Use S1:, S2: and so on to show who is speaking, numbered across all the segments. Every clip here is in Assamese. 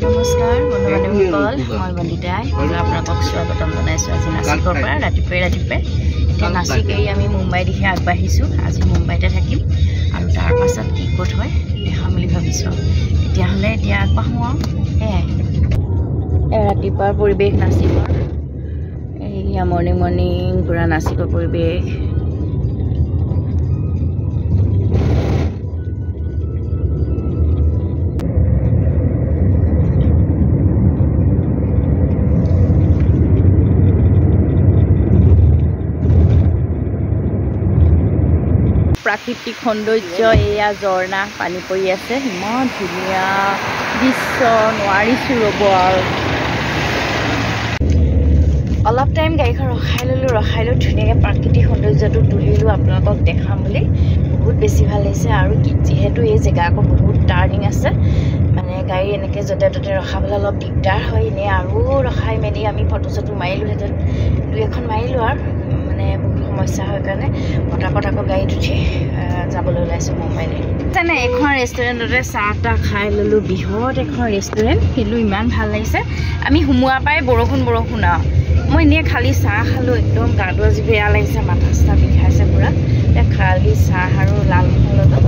S1: নমস্কাৰ বন্ধু-বান্ধৱীসকল, মই বন্দিতাই আপোনালোকক স্বাগতম জনাইছোঁ। আজি নাচিকৰ পৰা ৰাতিপুৱাই এতিয়া নাচিক এৰি আমি মুম্বাই দিশে আগবাঢ়িছোঁ। আজি মুম্বাইতে থাকিম আৰু তাৰ পাছত কি ক'ত হয় দেখাম বুলি ভাবিছোঁ। তেতিয়াহ'লে এতিয়া আগবাঢ়োঁ আৰু সেয়াই ৰাতিপুৱাৰ পৰিৱেশ নাচিকৰ, এয়া মৰ্ণিং পূৰা নাচিকৰ পৰিৱেশ। প্ৰাকৃতিক সৌন্দৰ্য, এয়া ঝৰ্ণা পানী পৰি আছে, ইমান ধুনীয়া দৃশ্য, নোৱাৰিছোঁ ৰ'ব আৰু। অলপ টাইম গাড়ীখন ৰখাই লৈ ধুনীয়াকৈ প্ৰাকৃতিক সৌন্দৰ্যটো তুলিলোঁ আপোনালোকক দেখাম বুলি। বহুত বেছি ভাল লাগিছে আৰু যিহেতু এই জেগা আকৌ বহুত টাৰ্ণিং আছে, মানে গাড়ী এনেকৈ য'তে ত'তে ৰখাবলৈ অলপ দিগদাৰ হয়। এনেই আৰু ৰখাই মেলি আমি ফটো চটো মাৰিলোঁহেঁতেন, দুই এখন মাৰিলোঁ আৰু মানে বহুত সমস্যা হয় কাৰণে পটাপট আকৌ গাড়ীত উঠি যাবলৈ ওলাইছোঁ মুম্বাইলৈ। তেনে এখন ৰেষ্টুৰেণ্টতে চাহ তাহ খাই ল'লোঁ, বৃহৎ এখন ৰেষ্টুৰেণ্ট, কিন্তু ইমান ভাল লাগিছে। আমি সোমোৱাৰ পৰাই বৰষুণ আৰু মই এনেই খালী চাহ খালোঁ, একদম গাটো আজি বেয়া লাগিছে, মাথা চাথা বিষাইছে পূৰা। এতিয়া খালী চাহ আৰু লালমোহন ল'লোঁ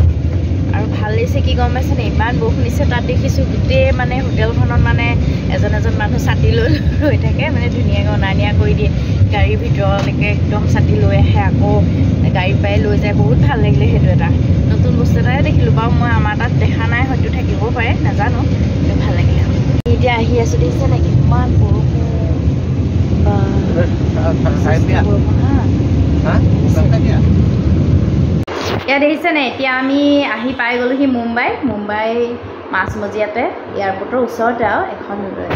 S1: আৰু ভাল লাগিছে। কি গম পাইছেনে, ইমান বৰষুণ দিছে। তাত দেখিছোঁ গোটেই মানে হোটেলখনত মানে এজন মানুহ ছাতি লৈ ৰৈ থাকে, মানে ধুনীয়াকৈ অনা নিয়া কৰি দিয়ে। গাড়ীৰ ভিতৰলৈকে একদম ছাতি লৈ আহে, আকৌ গাড়ীৰ পৰাই লৈ যায়। বহুত ভাল লাগিলে, সেইটো এটা নতুন বস্তু এটাই দেখিলোঁ বাৰু। মই আমাৰ তাত দেখা নাই, হয়তো থাকিবও পাৰে, নাজানো, কিন্তু ভাল লাগিলে। এতিয়া আহি আছোঁ, দেখিছেনে কিমান বৰষুণ। ইয়াত দেখিছেনে, এতিয়া আমি আহি পাই গ'লোহি মুম্বাই মাজমজিয়াতে, এয়াৰপৰ্টৰ ওচৰতে আৰু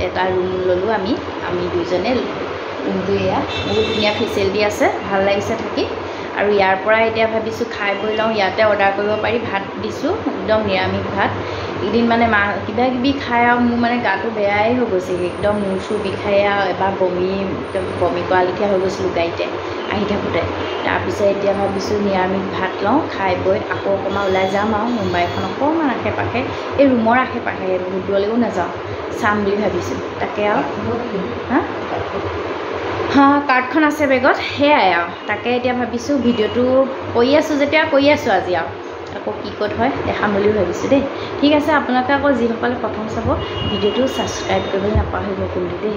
S1: এটা ৰুম ল'লোঁ আমি দুইজনে। ৰুমটো এয়া বহুত ধুনীয়া ফেচিলিটি আছে, ভাল লাগিছে থাকি। আৰু ইয়াৰ পৰাই এতিয়া ভাবিছোঁ খাই বৈ লওঁ, ইয়াতে অৰ্ডাৰ কৰিব পাৰি। ভাত দিছোঁ, একদম নিৰামিষ ভাত। এদিন মানে কিবা কিবি খাই আৰু মোৰ মানে গাটো বেয়াই হৈ গৈছেগৈ, একদম মূৰ চুৰ বিষাই আৰু এবাৰ বমি কৰা লেখীয়া হৈ গৈছিলোঁ গাড়ীতে আহি থাকোঁতে। তাৰপিছত এতিয়া ভাবিছোঁ নিৰামিষ ভাত লওঁ, খাই বৈ আকৌ অকণমান ওলাই যাম আৰু মুম্বাইখন অকণমান আশে পাশে, এই ৰুমৰ আশে পাশে, বহুত দূৰলৈও নাযাওঁ, চাম বুলি ভাবিছোঁ। তাকে আৰু কাৰ্ডখন আছে বেগত, সেয়াই আৰু তাকে এতিয়া ভাবিছোঁ ভিডিঅ'টো কৰি আছোঁ যেতিয়া কৰি আছোঁ আজি আৰু আকৌ কি ক'ত হয় দেখাম বুলি ভাবিছোঁ দেই। ঠিক আছে, আপোনালোকে আকৌ যিসকলে প্ৰথম চাব ভিডিঅ'টো ছাবস্ক্ৰাইব কৰিবলৈ নাপাহৰিব কিন্তু দেই।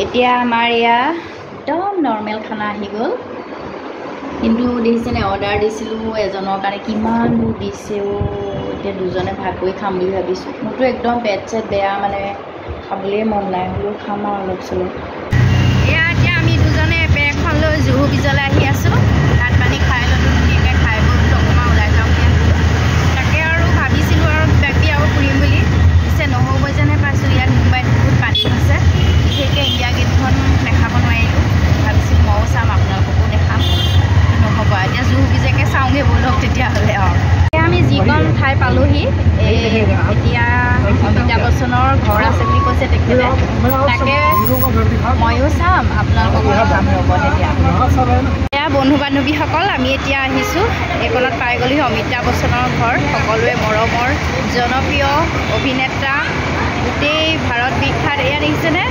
S1: এতিয়া আমাৰ এয়া একদম নৰ্মেল খানা আহি গ'ল, কিন্তু দেখিছেনে অৰ্ডাৰ দিছিলোঁ এজনৰ কাৰণে কিমান মোক দিছেও। এতিয়া দুজনে ভাগ কৰি খাম বুলি ভাবিছোঁ। মোৰতো একদম পেট চেট বেয়া, মানে খাবলৈ মন নাই, হ'লেও খাম আৰু অলপ চলপ। এতিয়া আমি দুজনে পেকখন লৈ জুহু বীজলৈ আহি আছোঁ। ভাত পানী খাই ল'লোঁ, ধুনীয়াকৈ খাই বৈ অকণমান ওলাই যাওঁ বুলি আহিলোঁ। তাকে আৰু ভাবিছিলোঁ আৰু কিবা কিবি আৰু ফুৰিম বুলি, পিছে নহ'ব যেনে পাইছোঁ। ইয়াত মুম্বাইত বহুত পানী হৈছে, বিশেষকৈ ইণ্ডিয়া গেটখন দেখাব নোৱাৰিলোঁ। ভাবিছিলোঁ ময়ো চাম, আপোনালোককো দেখাম, নহ'ব। এতিয়া জুহু বীজকে চাওঁগৈ ব'লক তেতিয়াহ'লে আৰু। এতিয়া আমি যিকণ ঠাই পালোঁহি, এতিয়া অমিতাভ বচ্চনৰ ঘৰ আছে বুলি কৈছে তেখেতে, তাকে ময়ো চাম, আপোনালোককো চাম ৰ'ব তেতিয়া। এয়া বন্ধু বান্ধৱীসকল, আমি এতিয়া আহিছোঁ এইকণত পাই গ'লোহি অমিতাভ বচ্চনৰ ঘৰ, সকলোৱে মৰমৰ জনপ্ৰিয় অভিনেতা, গোটেই ভাৰত বিখ্যাত। এয়া দেখিছেনে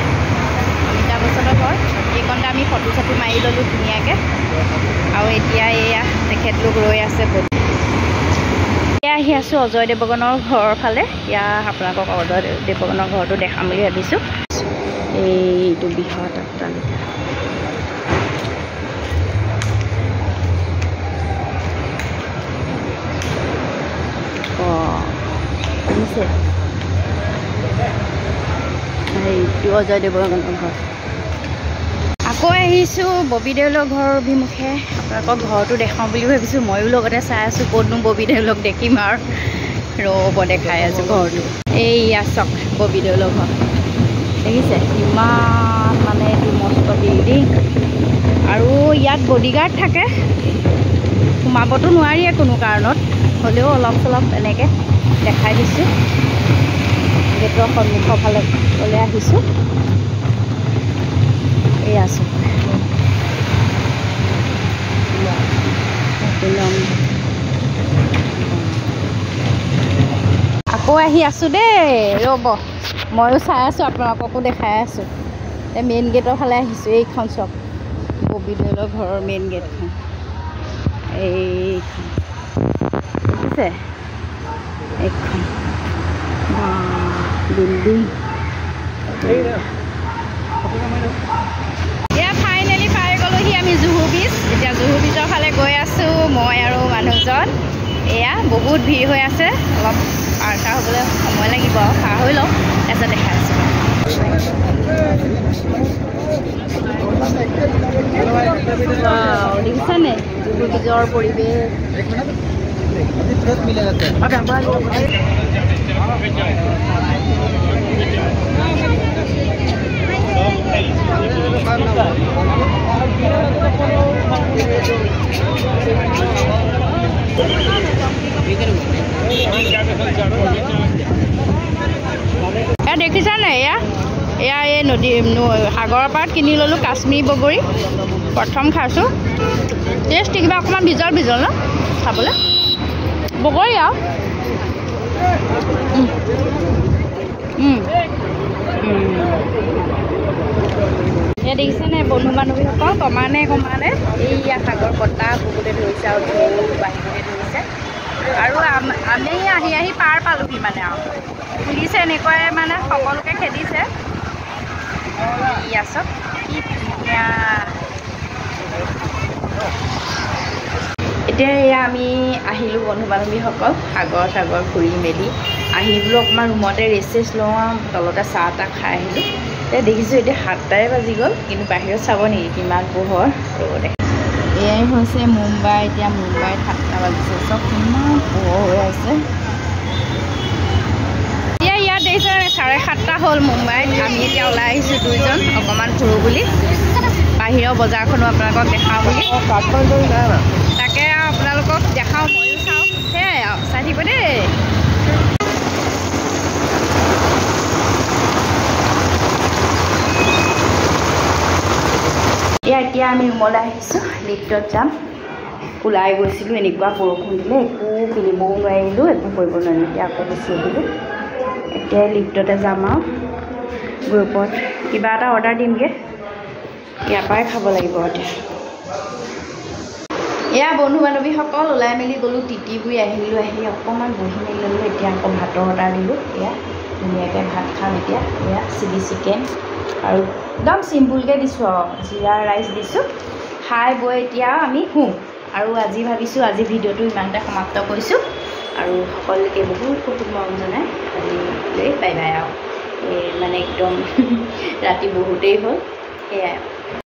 S1: অমিতাভ বচ্চনৰ ঘৰ। এইকণতে আমি ফটো চটো মাৰি ল'লোঁ ধুনীয়াকৈ, আৰু এতিয়া এয়া তেখেতলোক ৰৈ আছে। এতিয়া আহি আছোঁ অজয় দেৱগনৰ ঘৰৰ ফালে। এতিয়া আপোনালোকক অজয় দেৱগনৰ ঘৰটো দেখাম বুলি ভাবিছোঁ। এইটো বৃহৎ অট্টালিকা, শুনিছে, এইটো অজয় দেৱগনৰ ঘৰ। আকৌ আহিছোঁ ববি দেউলৰ ঘৰৰ অভিমুখে, আপোনালোকক ঘৰটো দেখাওঁ বুলি ভাবিছোঁ। ময়ো লগতে চাই আছোঁ ক'তনো ববি দেউলক দেখিম আৰু, ৰ'ব দেখাই আছোঁ ঘৰটো। এইয়া চাওক ববি দেউলৰ ঘৰ, দেখিছে ইমান মানে এইটো মস্ত বিল্ডিং, আৰু ইয়াত বডিগাৰ্ড থাকে, সোমাবতো নোৱাৰিয়ে কোনো কাৰণত, হ'লেও অলপ চলপ এনেকৈ দেখাই দিছোঁ। গেটৰ সন্মুখৰ ফালে গ'লে আহিছোঁ, এই আছোঁ। কৈ আহি আছোঁ দেই ৰ'ব ময়ো চাই আছোঁ আপোনালোককো দেখাই আছোঁ এই মেইন গেটৰ ফালে আহিছোঁ এইখন চব ববিদৌলৰ ঘৰৰ মেইন গেটখন এইখন দেখিছে এইখন বিল্ডিং এতিয়া ফাইনেলি পাই গ'লোহি আমি জুহু বীচ এতিয়া জুহু বীচৰ ফালে গৈ আছোঁ মই আৰু মানুহজন এয়া বহুত ভিৰ হৈ আছে অলপ পাৰ হ'বলৈ সময় লাগিব আৰু পাৰ হৈ লওঁ তাৰপিছত দেখাই আছোঁ দেখিছানে জুহু বীচৰ পৰিৱেশ দেখিছানে এয়া এয়া এই নদী সাগৰৰ পাৰত কিনি ল'লোঁ কাশ্মীৰী বগৰী প্ৰথম খাইছোঁ টেষ্টি কিবা অকণমান বিজল বিজল ন খাবলৈ বগৰী আৰু এয়া দেখিছেনে বন্ধু বান্ধৱীসকল কমানে এইয়া সাগৰ বতাহ ববলৈ ধৰিছে আৰু ঢৌ বাঢ়িবলৈ ধৰিছে আৰু আমি আহি আহি পাৰ পালোহি মানে আৰু ফুলিছে এনেকুৱাই মানে সকলোকে খেদিছে ইয়া চব কি ধুনীয়া এতিয়া এয়া আমি আহিলোঁ বন্ধু বান্ধৱীসকল সাগৰ ফুৰি মেলি আহি বোলো অকণমান ৰুমতে ৰেষ্ট লওঁ আৰু তলতে চাহ তাহ খাই আহিলোঁ এতিয়া দেখিছোঁ এতিয়া 7টাই বাজি গ'ল কিন্তু বাহিৰত চাব নেকি কিমান পোহৰ এয়াই হৈছে মুম্বাই এতিয়া মুম্বাইত 7টা বাজিছে চব কিমান পোহৰ হৈ আছে এতিয়া ইয়াত দেখিছে 7:30 হ'ল মুম্বাইত আমি এতিয়া ওলাই আহিছোঁ দুইজন অকণমান ফুৰোঁ বুলি বাহিৰৰ বজাৰখনো আপোনালোকক দেখাওঁ বুলি তাকে আপোনালোকক দেখাওঁ ময়ো চাওঁ সেয়াই আৰু চাই থাকিব দেই এতিয়া আমি ৰুমলৈ আহিছোঁ লিফ্টত যাম ওলাই গৈছিলোঁ এনেকুৱা বৰষুণ দিলে একো কিনিবও নোৱাৰিলোঁ একো কৰিব নোৱাৰিলোঁ এতিয়া আকৌ গুচি আহিলোঁ এতিয়া লিফ্টতে যাম আৰু গ্ৰুপত কিবা এটা অৰ্ডাৰ দিমগৈ ইয়াৰ পৰাই খাব লাগিব এতিয়া এয়া বন্ধু বান্ধৱীসকল ওলাই মেলি গ'লোঁ তিতিবুৰি আহিলোঁ আহি অকণমান বহি মেলি ল'লোঁ এতিয়া আকৌ ভাতৰ অৰ্ডাৰ দিলোঁ এয়া ধুনীয়াকৈ ভাত খাম এতিয়া এয়া চিলি চিকেন আৰু একদম চিম্পুলকৈ দিছোঁ আৰু জিৰা ৰাইচ দিছোঁ খাই বৈ এতিয়া আমি শুওঁ আৰু আজি ভাবিছোঁ আজি ভিডিঅ'টো ইমানতে সমাপ্ত কৰিছোঁ আৰু সকলোকে বহুত মৰম জনাই আজিলৈ বাই বাই আৰু মানে একদম ৰাতি বহুতেই হ'ল সেয়াই